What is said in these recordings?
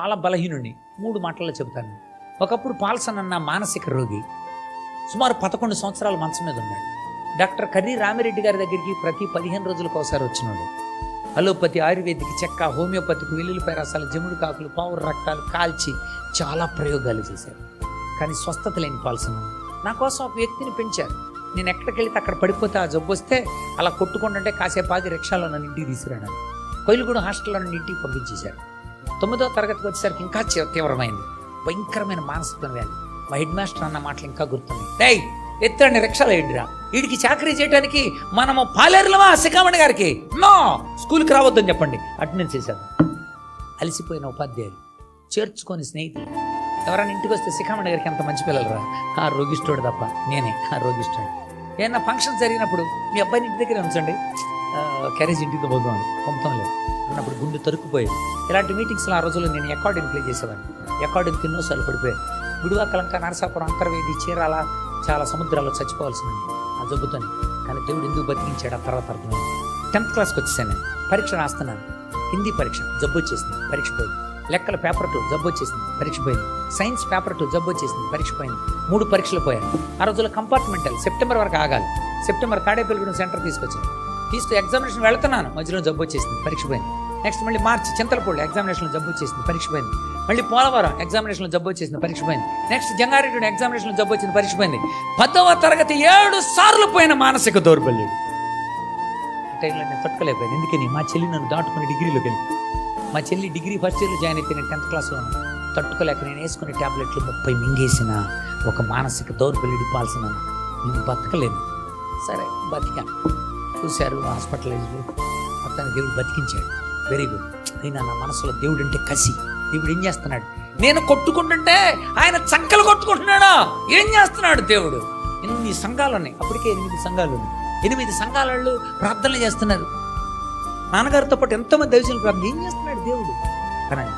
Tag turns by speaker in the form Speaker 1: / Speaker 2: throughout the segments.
Speaker 1: చాలా బలహీనుడిని 3 మాటల్లో చెబుతాను. ఒకప్పుడు పాల్సన్ అన్న మానసిక రోగి సుమారు 11 సంవత్సరాల మంచం మీద ఉన్నాడు. డాక్టర్ కర్రీ రామిరెడ్డి గారి దగ్గరికి ప్రతి 15 రోజులకు ఒకసారి వచ్చినాడు. అలోపతి, ఆయుర్వేదిక్, చెక్క, హోమియోపతికి, వెల్లుల్లిపాయ రసాలు, జముడు కాకులు, పావురు రక్తాలు కాల్చి చాలా ప్రయోగాలు చేశారు. కానీ స్వస్థత లేని పాల్సన్ నా కోసం ఒక వ్యక్తిని పెంచారు. నేను ఎక్కడికి వెళితే అక్కడ పడిపోతే ఆ జబ్బు వస్తే అలా కొట్టుకుంటుంటే కాసేపు ఆగి రిక్షాలో నన్ను ఇంటికి తీసుకురాను. కొయిలుగూడ హాస్టల్లో నన్ను ఇంటికి పంపించేశారు. 9వ తరగతికి వచ్చేసరికి ఇంకా తీవ్రమైంది, భయంకరమైన మానసిక వ్యాధి. మా హెడ్ మాస్టర్ అన్న మాటలు ఇంకా గుర్తున్నాయి. డై ఎత్తండి రిక్షాలో ఏంటిరా, వీడికి చాకరీ చేయడానికి మనము పాలేరులమా శిఖామణి గారికి, నో స్కూల్కి రావద్దని చెప్పండి. అటెండెన్స్ చేశాను. అలసిపోయిన ఉపాధ్యాయులు, చేర్చుకొని స్నేహితులు ఎవరైనా ఇంటికి వస్తే శిఖామణి గారికి ఎంత మంచి పిల్లలరా, ఆ రోగిస్టోడు తప్ప నేనే ఆ రోగిస్టోడు. ఏమన్నా ఫంక్షన్ జరిగినప్పుడు మీ అబ్బాయిని ఇంటి దగ్గర ఉంచండి, క్యారేజ్ ఇంటికి పోదాం పంపుతాం లేదు అన్నప్పుడు గుండె తరుక్కుపోయేది. ఇలాంటి మీటింగ్స్లో ఆ రోజుల్లో నేను అకార్డింగ్ ప్లే చేసేవాడిని. అకార్డింగ్ ఎన్నోసార్లు పడిపోయాను. గుడివా, కలంక, నరసాపురం, అంతర్వేది, చీరాల చాలా సముద్రాల్లో చచ్చిపోవాల్సింది ఆ జబ్బుతోని. కానీ దేవుడు ఎందుకు బతికించాడు ఆ తర్వాత అర్థమైంది. 10th క్లాస్కి వచ్చేసాను. నేను పరీక్ష రాస్తున్నాను. హిందీ పరీక్ష జబ్బు వచ్చేసింది, పరీక్ష పోయింది. లెక్కల పేపర్ 2 జబ్బు వచ్చేసింది, పరీక్ష పోయింది. సైన్స్ పేపర్ 2 జబ్బు వచ్చేసింది, పరీక్ష పోయింది. 3 పరీక్షలు పోయాను. ఆ రోజుల్లో కంపార్ట్మెంటల్ సెప్టెంబర్ వరకు ఆగాలి. సెప్టెంబర్ తాడేపల్లిగూడెం సెంటర్ తీసుకొచ్చాను. ఎగ్జామినేషన్ వెళ్తున్నాను, మధ్యలో జబ్బు వచ్చేసింది, పరీక్ష పోయింది. నెక్స్ట్ మళ్ళీ మార్చి చింతలపూడి ఎగ్జామినేషన్లో జబ్బు వచ్చేసింది, పరీక్ష పోయింది. మళ్ళీ పోలవరం ఎగ్జామినేషన్లో జబ్బు వచ్చేసింది, పరీక్ష పోయింది. నెక్స్ట్ జంగారెడ్డి ఎగ్జామినేషన్లో జబ్బు వచ్చింది, పరీక్ష పోయింది. 10వ తరగతి 7 సార్లు పోయిన మానసిక దౌర్బల్యం. ఆ టైంలో నేను తట్టుకోలేకపోయాను. ఎందుకని మా చెల్లి నన్ను దాటుకుని డిగ్రీలోకి వెళ్ళి, మా చెల్లి డిగ్రీ ఫస్ట్ ఇయర్లో జాయిన్ అయితే నేను 10th క్లాస్లో ఉన్నాను. తట్టుకోలేక నేను వేసుకునే ట్యాబ్లెట్లు 30 మింగేసిన ఒక మానసిక దౌర్బల్యుడి పాల్సిన నేను బతకలేను. సరే బతికాను. చూశారు హాస్పిటలైజ్లో, మొత్తాన్ని దేవుడు బతికించాడు. Very good. అయినా నా మనసులో దేవుడు అంటే కసి. దేవుడు ఏం చేస్తున్నాడు, నేను కొట్టుకుంటుంటే ఆయన చంకలు కొట్టుకుంటున్నాడా, ఏం చేస్తున్నాడు దేవుడు. 8 సంఘాలు ఉన్నాయి, అప్పటికే 8 సంఘాలు ఉన్నాయి. 8 సంఘాలలో ప్రార్థనలు చేస్తున్నారు. నాన్నగారితో పాటు ఎంతోమంది దైవజనులు ప్రార్థన. ఏం చేస్తున్నాడు దేవుడు. కానీ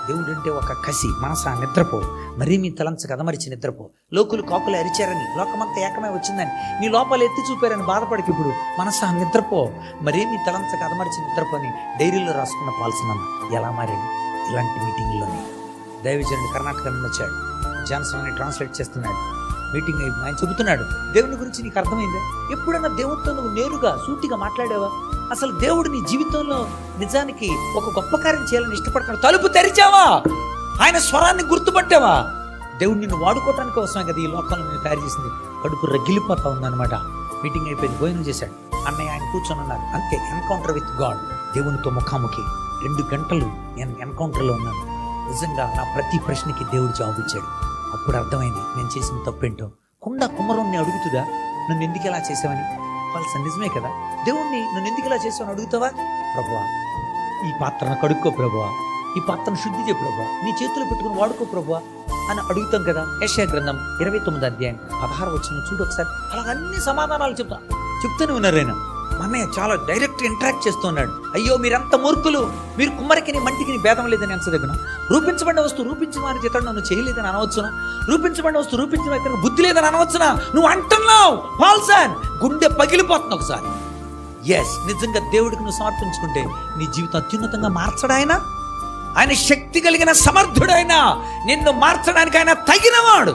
Speaker 1: దేవుడు అంటే ఒక కసి. మనసా నిద్రపో, మరీ మీ తలంచక అదమరిచి నిద్రపో. లోకులు కాకులు అరిచారని, లోకమంతా ఏకమై వచ్చిందని, నీ లోపల ఎత్తి చూపారని బాధపడికి ఇప్పుడు మనసా నిద్రపో, మరీ మీ తలంచక అదమరిచి నిద్రపోని డైరీలో రాసుకున్న పాల్సనన్న ఎలా మారాడు. ఇలాంటి మీటింగ్లోనే దైవజనుడు కర్ణాటక నుండి వచ్చాడు. జాన్సన్ అని ట్రాన్స్లేట్ చేస్తున్నాడు. మీటింగ్ అయింది. ఆయన చెబుతున్నాడు, దేవుని గురించి నీకు అర్థమైందా? ఎప్పుడన్నా దేవుడితో నువ్వు నేరుగా సూటిగా మాట్లాడావా? అసలు దేవుడు నీ జీవితంలో నిజానికి ఒక గొప్ప కార్యం చేయాలని ఇష్టపడుతున్నాడు. తలుపు తెరిచావా? ఆయన స్వరాన్ని గుర్తుపట్టావా? దేవుడు నిన్ను వాడుకోవటానికి కోసమే కదా ఈ లోకంలో నేను తయారు చేసింది. కడుపు రగిలిపోతా ఉందన్నమాట. మీటింగ్ అయిపోయింది, భోజనం చేశాడు. అన్నయ్య ఆయన కూర్చొని ఉన్నారు. అంతే, ఎన్కౌంటర్ విత్ గాడ్. దేవునితో ముఖాముఖి 2 గంటలు నేను ఎన్కౌంటర్లో ఉన్నాను. నిజంగా నా ప్రతి ప్రశ్నకి దేవుడు జవాబు ఇచ్చాడు. అప్పుడు అర్థమైంది నేను చేసిన తప్పేంటో. కుమ్మరుణ్ణి అడుగుతుందా నన్ను ఎందుకు ఇలా చేసావని? వాళ్ళ నిజమే కదా. దేవుణ్ణి నన్ను ఎందుకు ఇలా చేసావని అడుగుతావా? ప్రభువా ఈ పాత్రను కడుక్కో ప్రభువా, ఈ పాత్రను శుద్ధి చేయ ప్రభువా, నీ చేతులు పెట్టుకుని వాడుకో ప్రభువా అని అడుగుతాం కదా. యెషయా గ్రంథం 29వ అధ్యాయం 16వ వచనం చూడు ఒకసారి. అలా అన్ని సమాధానాలు చెప్తూనే ఉన్నారు. ఆయన అన్నయ్య చాలా డైరెక్ట్ ఇంటరాక్ట్ చేస్తున్నాడు. అయ్యో మీరంత మూర్ఖులు, మీరు కుమ్మరికి మంటికి భేదం లేదని ఎంచదగిన. రూపించబడిన వస్తువు రూపించిన వారి చేత నన్ను చేయలేదని అనవచ్చునా? రూపించబడిన వస్తువు రూపించిన వారి బుద్ధి లేదని అనవచ్చునా? నువ్వు అంటున్నావు పాల్సన్, గుండె పగిలిపోతుంది ఒకసారి. ఎస్, నిజంగా దేవుడికి నువ్వు సమర్పించుకుంటే నీ జీవితం అత్యున్నతంగా మార్చడాయన. ఆయన శక్తి కలిగిన సమర్థుడైన, నిన్ను మార్చడానికి ఆయన తగినవాడు.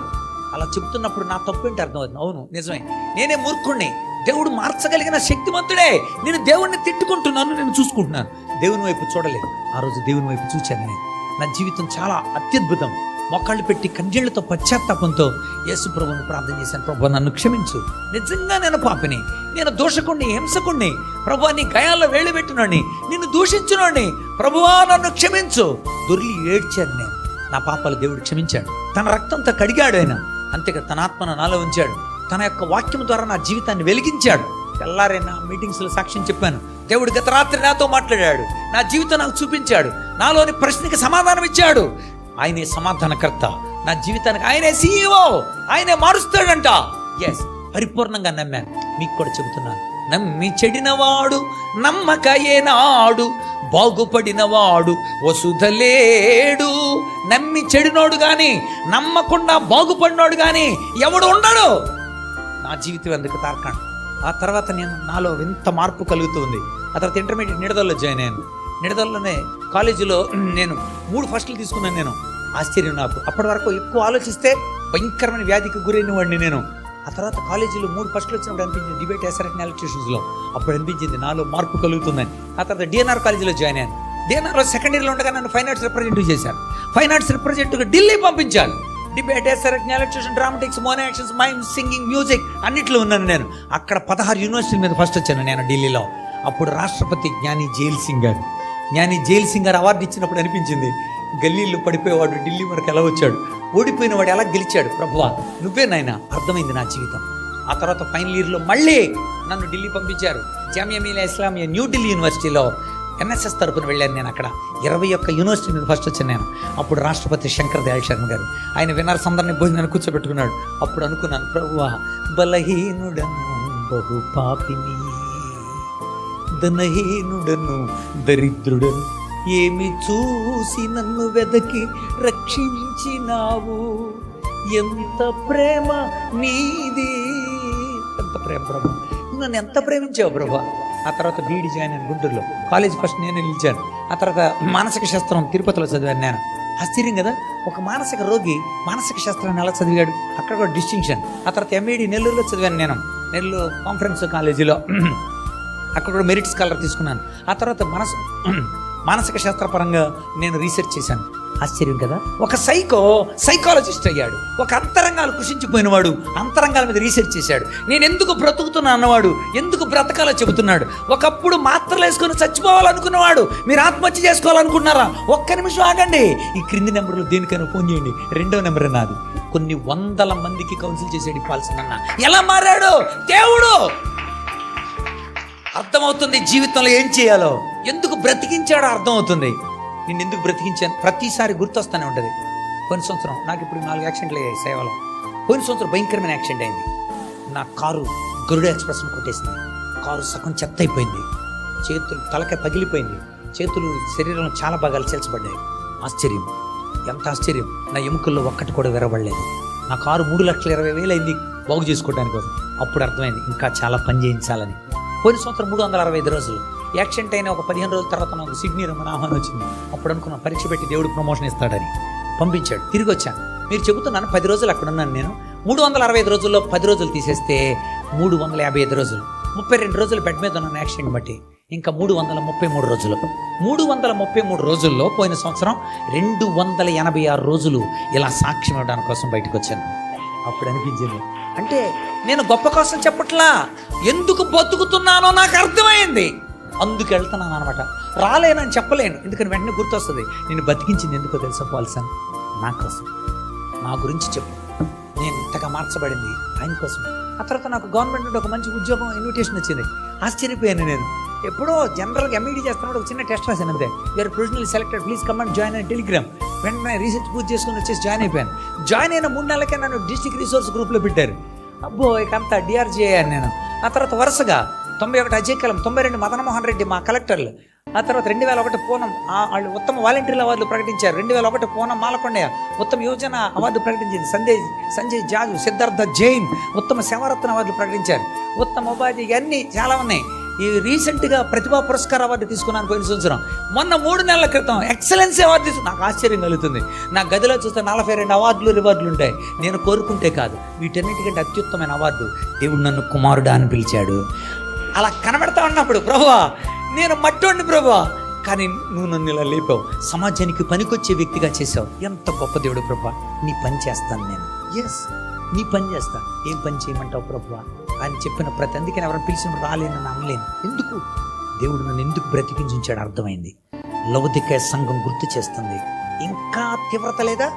Speaker 1: అలా చెప్తున్నప్పుడు నా తప్పేంటి అర్థమవుతుంది. అవును నిజమే, నేనే మూర్ఖుణ్ణి. దేవుడు మార్చగలిగిన శక్తిమంతుడే. నేను దేవుణ్ణి తిట్టుకుంటున్నాను, నేను చూసుకుంటున్నాను, దేవుని వైపు చూడలేదు. ఆ రోజు దేవుని వైపు చూశాను నేను. నా జీవితం చాలా అత్యద్భుతం. మొక్కళ్ళు పెట్టి కన్నీళ్లతో పశ్చాత్తాపంతో యేసు ప్రభువుని ప్రార్థన చేశాను. ప్రభు నన్ను క్షమించు, నిజంగా నేను పాపిని, నేను దోషకుణ్ణి, హింసకుణ్ణి. ప్రభు నీ గాయాల్లో వేళ్ళు పెట్టినోడిని, నిన్ను దూషించినోడిని, ప్రభువా నన్ను క్షమించు. దొర్లి ఏడ్చాను నేను. నా పాపాలు దేవుడు క్షమించాడు. తన రక్తంతో కడిగాడు ఆయన. అంతేగా తన ఆత్మను నాలో ఉంచాడు. తన యొక్క వాక్యం ద్వారా నా జీవితాన్ని వెలిగించాడు. తెల్లారైనా మీటింగ్స్లో సాక్ష్యం చెప్పాను. దేవుడు గత రాత్రి నాతో మాట్లాడాడు, నా జీవితం నాకు చూపించాడు, నాలోని ప్రశ్నకి సమాధానం ఇచ్చాడు. ఆయనే సమాధానకర్త. నా జీవితానికి ఆయనే CEO, ఆయనే మారుస్తాడంట. ఎస్, పరిపూర్ణంగా నమ్మాను. మీకు కూడా చెబుతున్నాను, నమ్మి చెడినవాడు నమ్మకయేనాడు, బాగుపడినవాడు వసుధలేడు. నమ్మి చెడినోడు గాని, నమ్మకుండా బాగుపడినోడు గాని ఎవడు ఉండడు. నా జీవితం ఎందుకు తార్కాండ్. ఆ తర్వాత నాలో ఎంత మార్పు కలుగుతుంది. ఆ తర్వాత ఇంటర్మీడియట్ నిడదల్లో జాయిన్ అయ్యాను. నిడదల్లోనే కాలేజీలో నేను 3 ఫస్టులు తీసుకున్నాను. నేను ఆశ్చర్యం నాకు. అప్పటి వరకు ఎక్కువ ఆలోచిస్తే భయంకరమైన వ్యాధికి గురైన వాడిని నేను. ఆ తర్వాత కాలేజీలో 3 ఫస్టులు వచ్చినప్పుడు అనిపించింది, డిబేట్ ఎస్ఆర్ఎన్ ఎలక్ట్రిషన్స్లో. అప్పుడు అనిపించింది నాలో మార్పు కలుగుతుందని. ఆ తర్వాత డిఎన్ఆర్ కాలేజీలో జాయిన్ అయ్యాను. డిఎన్ఆర్లో సెకండ్ ఇయర్లో ఉండగా నన్ను ఫైన్ ఆర్ట్స్ రిప్రజెంటేటివ్ చేశారు. ఫైన్ ఆర్ట్స్ రిప్రజెంటేటివ్గా ఢిల్లీ పంపించారు. Debate ఎస్ఆర్ఎన్ electrician, dramatics, mono actions, mime, singing, music అన్నిట్లో ఉన్నాను నేను. అక్కడ 16 యూనివర్సిటీల మీద ఫస్ట్ వచ్చాను నేను ఢిల్లీలో. అప్పుడు రాష్ట్రపతి జ్ఞాని జైల్ సింగ్ గారు అవార్డు ఇచ్చినప్పుడు అనిపించింది, గల్లీల్లో పడిపోయేవాడు ఢిల్లీ వరకు ఎలా వచ్చాడు, ఓడిపోయిన వాడు ఎలా గెలిచాడు, ప్రభువా నువ్వే నాయన. అర్థమైంది నా జీవితం. ఆ తర్వాత ఫైనల్ ఇయర్లో మళ్ళీ నన్ను ఢిల్లీ పంపించారు. జామియా మిలియా ఇస్లామియా న్యూఢిల్లీ యూనివర్సిటీలో ఎన్ఎస్ఎస్ తరపున వెళ్ళాను నేను. అక్కడ 21 యూనివర్సిటీ మీద ఫస్ట్ వచ్చాను నేను. అప్పుడు రాష్ట్రపతి శంకర్ దయాళ్ శర్మ గారు ఆయన విన్నర్స్ అందరినీ భోజనాన్ని కూర్చోబెట్టుకున్నాడు. అప్పుడు అనుకున్నాను, ప్రభువా బలహీనుడను బహు పాపిని, ధనహీనుడను దరిద్రుడను, ఏమి చూసి నన్ను వెదకి రక్షించినావు, ఎంత ప్రేమ నీది. ఎంత ప్రేమ ప్రభు, నన్ను ఎంత ప్రేమించావు ప్రభు. ఆ తర్వాత బీఈడి జాయిన్ అయ్యాను గుంటూరులో. కాలేజ్ ఫస్ట్ నేను నిలిచాను. ఆ తర్వాత మానసిక శాస్త్రం తిరుపతిలో చదివాను నేను. ఆశ్చర్యం కదా, ఒక మానసిక రోగి మానసిక శాస్త్రాన్ని ఎలా చదివాడు, అక్కడ కూడా డిస్టింక్షన్. ఆ తర్వాత ఎంఈడి నెల్లూరులో చదివాను నేను, నెల్లూరు కాన్ఫరెన్స్ కాలేజీలో. అక్కడ కూడా మెరిట్ స్కాలర్ తీసుకున్నాను. ఆ తర్వాత మానసిక శాస్త్రపరంగా నేను రీసెర్చ్ చేశాను. ఆశ్చర్యం కదా, ఒక సైకాలజిస్ట్ అయ్యాడు. ఒక అంతరంగాలు కృషించిపోయినవాడు అంతరంగాల మీద రీసెర్చ్ చేశాడు. నేను ఎందుకు బ్రతుకుతున్నా అన్నవాడు ఎందుకు బ్రతకాలో చెబుతున్నాడు. ఒకప్పుడు మాత్రలు వేసుకొని చచ్చిపోవాలనుకున్నవాడు మీరు ఆత్మహత్య చేసుకోవాలనుకున్నారా, ఒక్క నిమిషం ఆగండి. ఈ క్రింది నెంబర్లో దేనికైనా ఫోన్ చేయండి. 2వ నెంబర్ నాది. కొన్ని 100 మందికి కౌన్సిల్ చేసాడు ఈ పాల్సన్ అన్న. ఎలా మారాడు దేవుడు. అర్థమవుతుంది జీవితంలో ఏం చేయాలో, ఎందుకు బ్రతికించాడో అర్థమవుతుంది. నేను ఎందుకు బ్రతికించాను ప్రతిసారి గుర్తొస్తూనే ఉంటుంది. పోయిన సంవత్సరం నాకు ఇప్పుడు 4 యాక్సిడెంట్లు అయ్యాయి సేవలో. పోయిన సంవత్సరం భయంకరమైన యాక్సిడెంట్ అయింది. నా కారు గరుడ ఎక్స్ప్రెస్ను కొట్టేసింది. కారు సగం చెత్త అయిపోయింది. చేతులు తలకాయ పగిలిపోయింది. చేతులు శరీరంలో చాలా భాగాలు చేల్చబడ్డాయి. ఆశ్చర్యం, ఎంత ఆశ్చర్యం. నా ఎముకల్లో ఒక్కటి కూడా విరవబడలేదు. నా కారు 3,20,000 అయింది బాగు చేసుకోవడానికి కోసం. అప్పుడు అర్థమైంది ఇంకా చాలా పని చేయించాలని. పోయిన సంవత్సరం 365 రోజులు యాక్సిడెంట్ అయిన ఒక 15 రోజుల తర్వాత నాకు సిడ్నీ రమ్మని ఆహ్వానం వచ్చింది. అప్పుడు అనుకున్న పరీక్ష పెట్టి దేవుడు ప్రమోషన్ ఇస్తాడని పంపించాడు. తిరిగి వచ్చాను. మీరు చెబుతున్నాను 10 రోజులు అక్కడ ఉన్నాను నేను. 365 రోజుల్లో 10 రోజులు తీసేస్తే 355 రోజులు, 32 రోజులు బెడ్ మీద ఉన్నాను యాక్సిడెంట్ బట్టి. ఇంకా 333 రోజులు. 333 రోజుల్లో పోయిన సంవత్సరం 286 రోజులు ఇలా సాక్ష్యం ఇవ్వడానికి కోసం బయటకు వచ్చాను. అప్పుడు అనిపించింది, అంటే నేను గొప్ప కోసం చెప్పట్లా, ఎందుకు బతుకుతున్నానో నాకు అర్థమైంది. అందుకు వెళ్తున్నాను అనమాట. రాలేనని చెప్పలేను, ఎందుకని వెంటనే గుర్తొస్తుంది. నేను బతికించింది ఎందుకో తెలుసా పాల్సన్, నా కోసం, నా గురించి చెప్పు. నేను ఇంతగా మార్చబడింది ఆయన కోసం. ఆ తర్వాత నాకు గవర్నమెంట్ నుండి ఒక మంచి ఉద్యోగం ఇన్విటేషన్ వచ్చింది. ఆశ్చర్యపోయాను నేను. ఎప్పుడో జనరల్గా ఎంఈడీ చేస్తున్నప్పుడు ఒక చిన్న టెస్ట్ రాశాను అంతే. You are provisionally selected, please come and join అని టెలిగ్రామ్. వెంటనే రీసెర్చ్ పూర్తి చేసుకుని వచ్చేసి జాయిన్ అయిపోయాను. జాయిన్ అయిన 3 నెలలకే నన్ను డిస్ట్రిక్ట్ రిసోర్స్ గ్రూప్లో పెట్టారు. అబ్బో ఇక అంతా డిఆర్జీ అయ్యాను నేను. ఆ తర్వాత వరుసగా 91 అజయ్ కలం, 92 మదన్మోహన్ రెడ్డి మా కలెక్టర్లు. ఆ తర్వాత 2001 పూనం వాళ్ళు ఉత్తమ వాలంటీర్ల అవార్డులు ప్రకటించారు. 2001 పూనం మాలకొండయ్య ఉత్తమ యువజన అవార్డు ప్రకటించింది. సంజయ్ జాజు, సిద్ధార్థ జైన్ ఉత్తమ సేవారత్న అవార్డులు ప్రకటించారు. ఉత్తమ ఉపాధి ఇవన్నీ చాలా ఉన్నాయి. ఈ రీసెంట్గా ప్రతిభా పురస్కార అవార్డు తీసుకున్నాను పోయిన సంవత్సరం. మొన్న 3 నెలల క్రితం ఎక్సలెన్సీ అవార్డు నాకు ఆశ్చర్యం కలుగుతుంది. నా గదిలో చూస్తే 42 అవార్డులు రివార్డులు ఉంటాయి. నేను కోరుకుంటే కాదు, వీటన్నిటికంటే అత్యుత్తమైన అవార్డు దేవుడు నన్ను కుమారుడా అని పిలిచాడు. అలా కనబడతా ఉన్నప్పుడు ప్రభువా నేను మట్టోడిని ప్రభువా, కానీ నువ్వు నన్ను ఇలా లేపావు, సమాజానికి పనికొచ్చే వ్యక్తిగా చేసావు. ఎంత గొప్ప దేవుడు ప్రభువా. నీ పని చేస్తాను నేను. ఎస్, నీ పని చేస్తాను. ఏం పని చేయమంటావు ప్రభువా అని చెప్పిన ప్రతి, అందుకని ఎవరైనా పిలిచినప్పుడు రాలేనని అనలేను. ఎందుకు దేవుడు నన్ను ఎందుకు బ్రతికించాడు అర్థమైంది. లౌదిక సంఘం గుర్తు చేస్తుంది. ఇంకా తీవ్రత లేదా,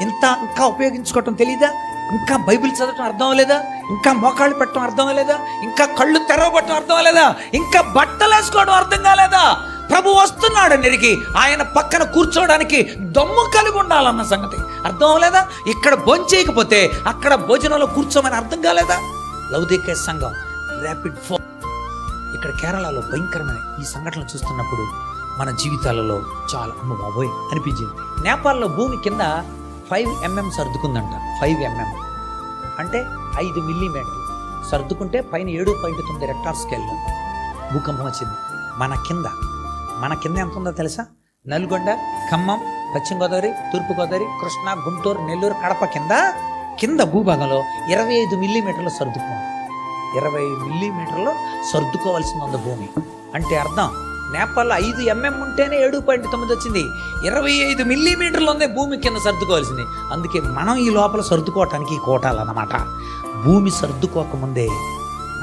Speaker 1: ఇంకా ఉపయోగించుకోవటం తెలీదా, ఇంకా బైబిల్ చదవటం అర్థం అవ్వలేదా, ఇంకా మోకాళ్ళు పెట్టడం అర్థం అవ్వలేదా, ఇంకా కళ్ళు తెరవబట్టడం అర్థం అవ్వలేదా, ఇంకా బట్టలు వేసుకోవడం అర్థం కాలేదా. ప్రభు వస్తున్నాడు నెరిగి ఆయన పక్కన కూర్చోవడానికి దమ్ము కలిగి ఉండాలన్న సంగతి అర్థం అవ్వలేదా. ఇక్కడ భోంచేయకపోతే అక్కడ భోజనంలో కూర్చోమని అర్థం కాలేదా. లౌదిక సంఘం ర్యాపిడ్ ఫోన్ ఇక్కడ కేరళలో భయంకరమైన ఈ సంఘటనలు చూస్తున్నప్పుడు మన జీవితాలలో చాలా అమ్మ బాబోయ్ అనిపించింది. నేపాల్లో భూమి కింద 5 mm సర్దుకుందంట. 5 mm అంటే 5 మిల్లీమీటర్లు సర్దుకుంటే పైన 7.9 రెక్టార్ స్కేల్లో భూకంపం వచ్చింది. మన కింద మన కింద ఎంత ఉందో తెలుసా? నల్గొండ, ఖమ్మం, పశ్చిమ గోదావరి, తూర్పుగోదావరి, కృష్ణా, గుంటూరు, నెల్లూరు, కడప కింద భూభాగంలో 25 మిల్లీమీటర్లు సర్దుకోవాలి. 20 మిల్లీమీటర్లు సర్దుకోవాల్సింది ఉంది భూమి. అంటే అర్థం, నేపాల్లో 5 mm ఉంటేనే 7.9 వచ్చింది. 25 మిల్లీమీటర్లు ఉంది భూమి కింద సర్దుకోవాల్సింది. అందుకే మనం ఈ లోపల సర్దుకోవటానికి కోటాలన్నమాట. భూమి సర్దుకోకముందే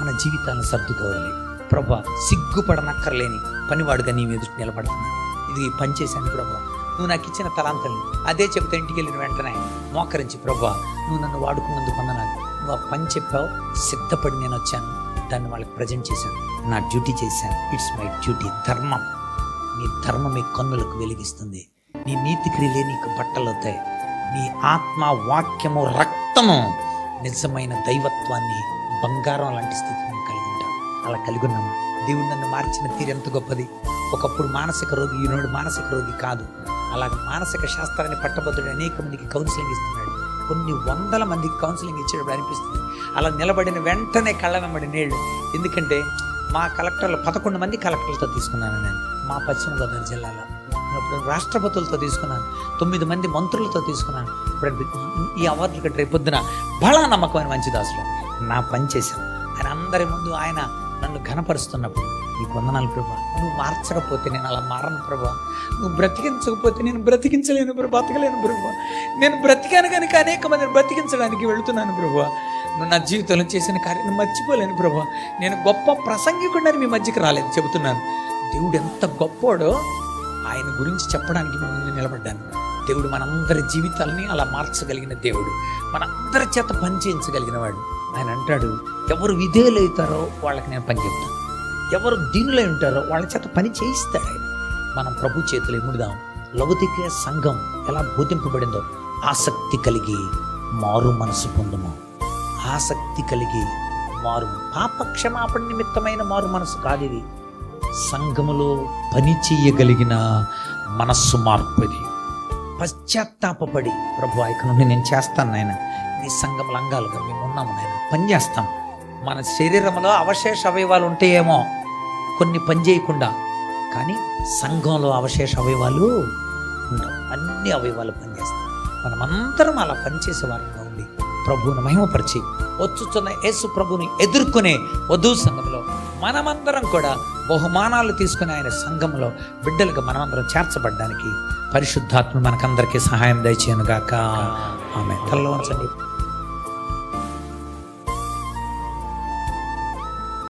Speaker 1: మన జీవితాలను సర్దుకోవాలి. ప్రభా, సిగ్గుపడనక్కర్లేని పనివాడుగా నీ ఎదుటి నిలబడుతున్నాను. ఇది పని చేశాను ప్రభా, నువ్వు నాకు ఇచ్చిన తలాంతల్ని అదే చెప్తే ఇంటికి వెళ్ళిన వెంటనే మోకరించి, ప్రభా నువ్వు నన్ను వాడుకున్నందుకు వందనాలు, నువ్వు ఆ పని చెప్పావు, సిద్ధపడి నేను వచ్చాను, దాన్ని వాళ్ళకి ప్రజెంట్ చేశాను, నా డ్యూటీ చేశాను. It's my duty. ధర్మం, నీ ధర్మం మీ కన్నులకు వెలిగిస్తుంది. నీ నీతి క్రియలే నీకు బట్టలు అవుతాయి. నీ ఆత్మ, వాక్యము, రక్తము నిజమైన దైవత్వాన్ని, బంగారం లాంటి స్థితిని కలిగి ఉంటాం. అలా కలిగి ఉన్నాము. దేవుడు నన్ను మార్చిన తీరు ఎంత గొప్పది. ఒకప్పుడు మానసిక రోగి, ఈనాడు మానసిక రోగి కాదు. అలాగే మానసిక శాస్త్రాన్ని పట్టబద్దుడు అనేక మందికి కౌన్సిలింగ్ ఇస్తున్నాడు. కొన్ని 100 మందికి కౌన్సిలింగ్ ఇచ్చేటప్పుడు అనిపిస్తుంది అలా నిలబడిన వెంటనే కళ్ళ వెంబడి నీళ్ళు. ఎందుకంటే మా కలెక్టర్లు 11 మంది కలెక్టర్లతో తీసుకున్నాను నేను. మా పశ్చిమ గోదావరి జిల్లాలో రాష్ట్రపతులతో తీసుకున్నాను, 9 మంది మంత్రులతో తీసుకున్నాను. ఇప్పుడు ఈ అవార్డులు కట్టి రేపొద్దున బలా నమ్మకమైన మంచి దాసులు నా పని చేశాను. ఆయన అందరి ముందు ఆయన నన్ను ఘనపరుస్తున్నప్పుడు, నీకు వందనాలు ప్రభా, నువ్వు మార్చకపోతే నేను అలా మారను ప్రభా, నువ్వు బ్రతికించకపోతే నేను బ్రతికించలేను ప్రభా, బతకలేను ప్రభా, నేను బ్రతికాను కనుక అనేక మందిని బ్రతికించడానికి వెళుతున్నాను ప్రభా, నువ్వు నా జీవితంలో చేసిన కార్యాన్ని మర్చిపోలేను ప్రభా, నేను గొప్ప ప్రసంగికుండా మీ మధ్యకి రాలేదు, చెబుతున్నాను. దేవుడు ఎంత గొప్పోడో ఆయన గురించి చెప్పడానికి ముందు నిలబడ్డాను. దేవుడు మనందరి జీవితాలని అలా మార్చగలిగిన దేవుడు, మనందరి చేత పని చేయించగలిగిన వాడు. ఆయన అంటాడు, ఎవరు విధేయులవుతారో వాళ్ళకి నేను పని చెప్తాను, ఎవరు దీనులై ఉంటారో వాళ్ళ చేత పని చేయిస్తాడు ఆయన. మనం ప్రభు చేతులు ఎముడుదాం. లౌకిక సంఘం ఎలా బోధింపబడిందో ఆసక్తి కలిగి మారు మనసు పొందుము. ఆసక్తి కలిగి మారు, పాప క్షమాపణ నిమిత్తమైన మారు మనసు కాదు ఇది, సంఘములో పని చేయగలిగిన మనస్సు మార్పు ఇది. పశ్చాత్తాపడి, ప్రభు ఇక నుండి నేను చేస్తాను నాయన, నీ సంఘముల అంగాలుగా మేము ఉన్నాము నాయన, పని చేస్తాం. మన శరీరంలో అవశేష అవయవాలు ఉంటాయేమో కొన్ని పని చేయకుండా, కానీ సంఘంలో అవశేష అవయవాలు ఉండవు, అన్ని అవయవాలు పనిచేస్తాం. మనమందరం అలా పనిచేసే వారంగా ఉండి ప్రభువుని మహిమపరిచి వచ్చుచున్న యేసు ప్రభుని ఎదుర్కొనే వధువు సంఘంలో మనమందరం కూడా బహుమానాలు తీసుకుని ఆయన సంఘంలో బిడ్డలుగా మనమందరం చేర్చబడ్డానికి పరిశుద్ధాత్మ మనకందరికీ సహాయం దయచేయను గాక. ఆమె తలలో ఉంచండి.